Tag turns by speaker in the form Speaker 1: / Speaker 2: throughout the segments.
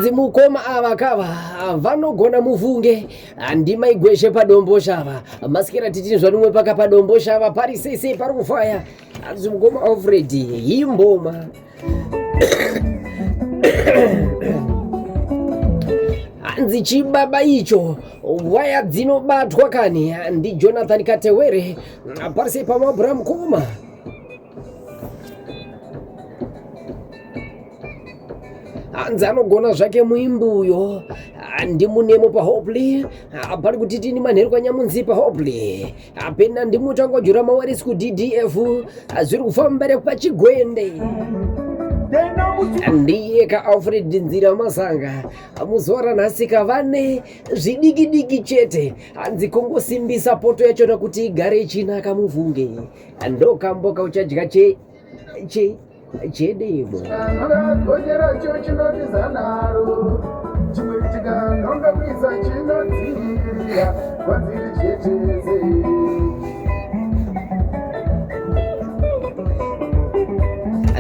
Speaker 1: anzi mukoma ava kava vanogona muvunge ndima igweshe padombo shava masikira titini zvanumwe paka padombo shava pari sese pari kufaya anzi mukoma Alfred imboma anzi chibaba icho waya dzinobatwa kani ndi Jonathan Katewere parise pamabura mukoma anzi anogona zvake muimbuyo ndi munemo pahopley pari kuti tini manheru kanyamunzi pahopley apena ndi mutangojura mawarisi ku DDF zviri kufamba mbere pachigwende ndiye ka Alfred Nzira Masanga muzora nhasika vane zvidiki chete anzi kongosimbisa poto yachona kuti igare chinaka muvunge ndokamboka uchadya chedemo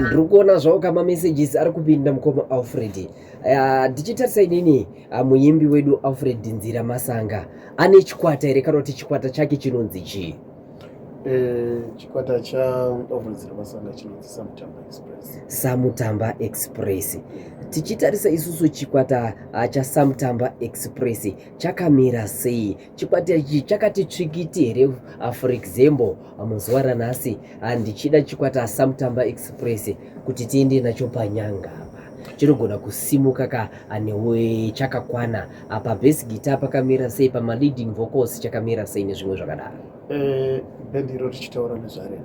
Speaker 1: ndiri kuona zvavo kama messages ari kupinda mukoma Alfred ndichitarisa inini muimbi wedu Alfred Nzira Masanga ane chikwata here kana kuti chikwata chake chinonzi chii?
Speaker 2: Chikwata cha Alfred Nzira Masanga chinonzi
Speaker 1: Samutamba Express. Tichitarisa isusu chikwata cha Samutamba Express chakamira sei? Chikwata ichi chakati tsvikiti here for example muzuva ranhasi ndichida chikwata Samutamba Express kuti tiende nacho panyanga chinogona kusimuka ka newe chakakwana apa bass guitar pakamira sei, pama leading vocals chakamira sei nezvimwe zvakadaro?
Speaker 2: Bendiro tichitaura nezvarene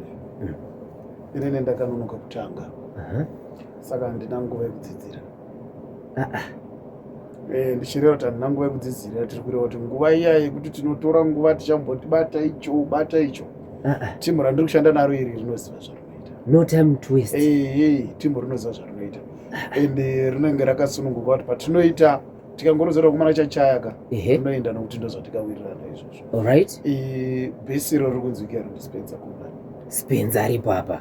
Speaker 2: inene ndakanonoka kutanga saka handina nguva yekudzidzira ndichireva kuti handina nguva yekudzidzira. Tiri kureva kuti nguva iya yekuti tinotora nguva tichamboti bata icho timbo randiri kushanda naro iri rinoziva zvarinoita,
Speaker 1: no time to waste.
Speaker 2: timbo rinoziva zvarinoita ende rinenge rakasununguka kuti patinoita tikangorozera kumana chachayaka rinoenda nokuti ndozvatikawirirana izvozvo.
Speaker 1: Alright.
Speaker 2: Bhesi iro riri kunzwika iro ndispenza kumani
Speaker 1: Spencer aripo apa.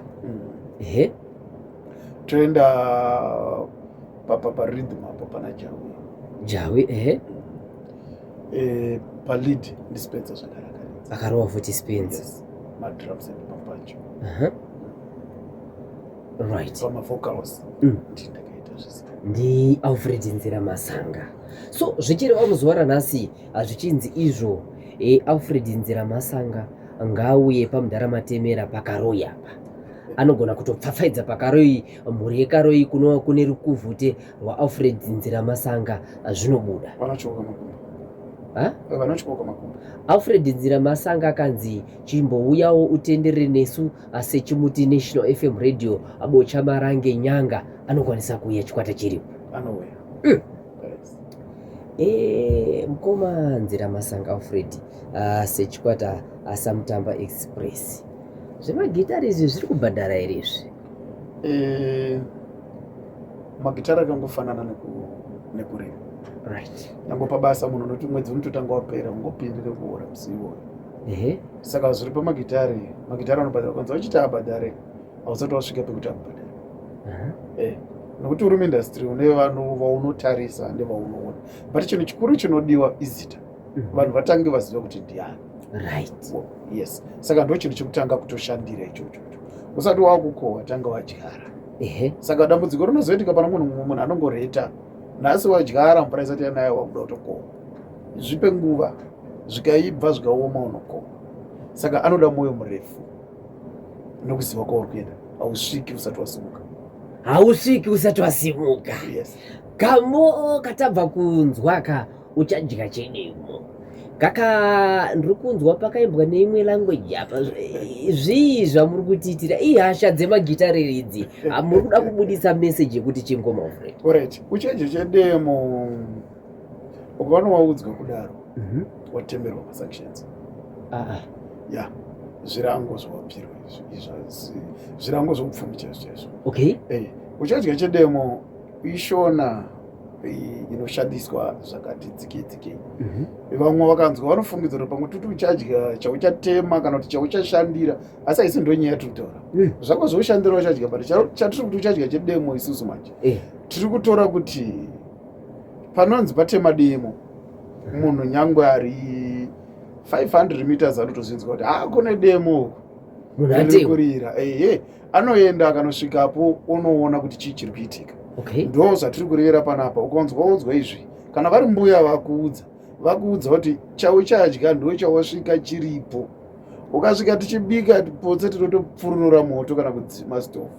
Speaker 2: Toenda parhythm apo pana
Speaker 1: Jawi.
Speaker 2: Palead ndispenza zvakare
Speaker 1: akarowa futi Spencer.
Speaker 2: Yes. Madrums and mapancho.
Speaker 1: Right.
Speaker 2: Pama vocals ndakaita zvisi
Speaker 1: ndi Alfred Nzira Masanga. So zvichireva muzuva ranhasi zvichinzi izvo Alfred Nzira Masanga ngauye paMudhara pakaroi apa anogona kutopfapfaidza pakaroi mhuri yekaroi kunova kune rukuvhute rwaAlfred Nzira Masanga zvinobuda.
Speaker 2: Vanotyoka makumbo.
Speaker 1: Alfred Nzira Masanga akanzi chimbouyawo utenderere nesu sechimuti National FM radio abocha marange nyanga anokwanisa kuuya chikwata chiripo.
Speaker 2: Anouya.
Speaker 1: Mukoma Nzira Masanga Alfred sechikwata Samutamba Express zvemagitari izvi zviri kubhadhara here izvi?
Speaker 2: Magitari akangofanana nekurima.
Speaker 1: Right.
Speaker 2: Nango pabasa munhu unoti mwedzi unototanga wapera ungopindire kuora musiwo. Saka zviri pamagitari anobhadhara kwanza uchiti abhadhare hausati wasvika pekuti abhadhare. Nokuti uri muindastry une vanhu vaunotarisa ndevaunoona, but chinhu chikuru chinodiwa izita, vanhu vatange vaziva kuti ndiani.
Speaker 1: Right.
Speaker 2: Yes. Saka ndo chinhu chekutanga kutoshandira ichocho. Usati wakukohwa tanga wadyara. Saka dambudziko rinozoitika pana munhu anongoreta nhasi wadyara mvura isati yanayo wakuda kutokohwa, zvipe nguva zvikaibva zvikaoma unokohwa. Saka anoda mwoyo murefu nokuziva kwauri kuenda, hausviki usati wasimuka.
Speaker 1: Yes. Kamo katabva kunzwa ka uchadya chedemo kaka ndiri kunzwa pakaimbwa neimwe language apa zvii zvamuri kutiitira ihasha dzemagitari idzi muri kuda kubudisa message yekuti chingoma Alfred?
Speaker 2: Alright, uchadya chedemo ukavana waudzwa kudaro watemerwa masanctions. Yeah. Zvirango zvawapirwa zvirango zvokupfumi chaizvo.
Speaker 1: Okay.
Speaker 2: Uchadya chedemo ishona inoshandiswa zvakati dzike. Vamwe vakanzwa vanofungidzira kuti pamwe tuti uchadya chauchatema kana kuti chauchashandira, asi haisi ndonyaya yatinotaura. Zvako zvoushandira uchadya, but chatiri kuti uchadya chedemo isusu manje tiri kutora kuti panonzi patema demo munhu nyangwe ari 500 meters anotozvinzwa kuti kune demo riri kurira. Anoenda akanosvikapo unoona kuti chii chiri kuitika. Ndo zvatiri kurevera panapa. Ukanzwa izvi kana vari mbuya vakuudza kuti chauchadya ndo chawasvika chiripo. Ukasvika tichibika potse tinotopfurunura moto kana kudzima stofu.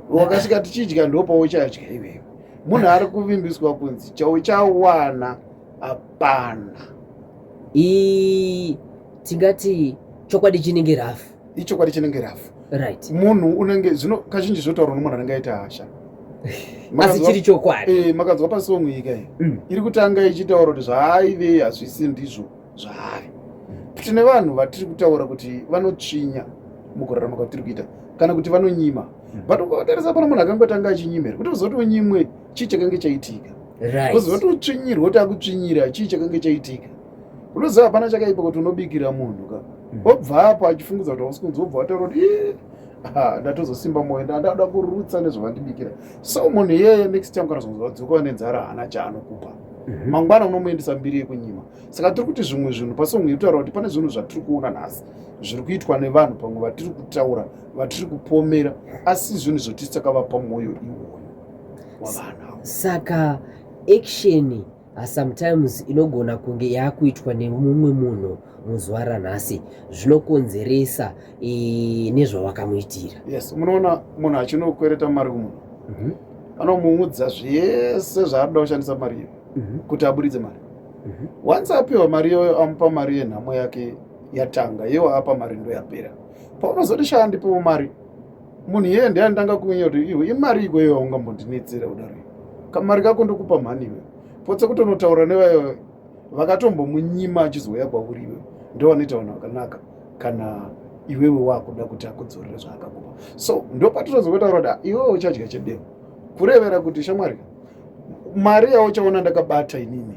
Speaker 2: Ukasvika tichidya ndo pauchadya iwewe. Munhu ari kuvimbiswa kunzi chauchawana hapana.
Speaker 1: Tingati chokwadi chinenge rafu.
Speaker 2: Ichokwadi chinenge rafu.
Speaker 1: Right.
Speaker 2: Munhu unenge zvino kazhinji zvotaurwa nemunhu anenge aita hasha.
Speaker 1: Asi chiri chokwadi.
Speaker 2: Makadzwa pasong nyika iri kutanga ichitaura kuti zvaaive hazvisi ndizvo zvaari. Tine vanhu vatiri kutaura kuti vanotsvinya mukurarama kwatiri kuita kana kuti vanonyima. But ukatarisa pana munhu akangotanga achinyimira kuti uzotonyimwe chii chakange chaitika.
Speaker 1: Right.
Speaker 2: Kuzototsvinyirwa kuti akutsvinyira chii chakange chaitika. Unoziva hapana chakaipa kuti unobikira munhu ka. Obva apo achifungudza kuti hausikunzi obva wataura kuti ndatozosimba moyo ndada kurutsa nezvavandibikira. So munhu iyeye next time kana zvazodzoka nenzara haana chaanokupa. Mangwana unomuendesa mbiri yekunyima. Saka tiri kuti zvimwe zvinhu pasongwe iritaura kuti pane zvinhu zvatiri kuona nhasi zviri kuitwa nevanhu pamwe vatiri kutaura vatiri kupomera asi zvinhu zvotisi takavapa mwoyo iwoyo wavanhu.
Speaker 1: Saka action sometimes inogona kunge yakuitwa nemumwe munhu muzuva ranhasi zvinokonzeresa nezvawakamuitira.
Speaker 2: Yes, munoona munhu achinokwereta mari kumunhu anomuudza zvese zvaanoda kushandisa mari iyo kuti aburitse mari. Once apiwa mari iyoyo amupa mari yenhamo yake yatanga iwo apa mari ndo yapera. Paunozoti shandipewo mari munhu iyeye ndiye andanga kunyanya kuti iwe imari ikweyo ungambondinetsera kudaro kamari kako ndokupa mhani iwe potse kutonotaura nevayo vakatombomunyima achizouya kwauri iwe ndo vanoita vanhu vakanaka kana iwewe wakuda kuti akudzorere zvaakakupa. So ndo patinozotaura kuti iwewe uchadya chedemo kurevera kuti shamwari mari yauchaona ndakabata inini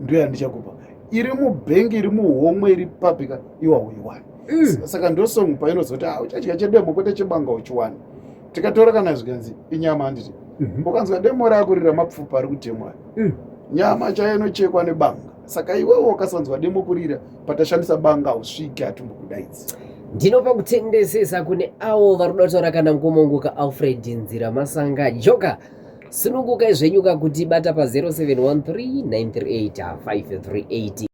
Speaker 2: ndo yandichakupa iri mubhengi iri muhomwe iri papika iwauiwani. Saka ndosongu painozoti uchadya chedemo kwete chebanga uchiwani. Tikatora kana zvikanzi inyama handiti ukanzwa demo rako riri ramapfupa ari kutemwa nyama chayo inochekwa nebanga. Saka iwewe wakasanzwa demo kurira patashandisa banga hausviki hatimbokudaidzi.
Speaker 1: Ndinopa kutendesesa kune avo vari kuda kutaura kana ngomongoka Alfred Nzira Masanga Joka. Sunungukai zvenyuka kuti bata pa 0713 938 538.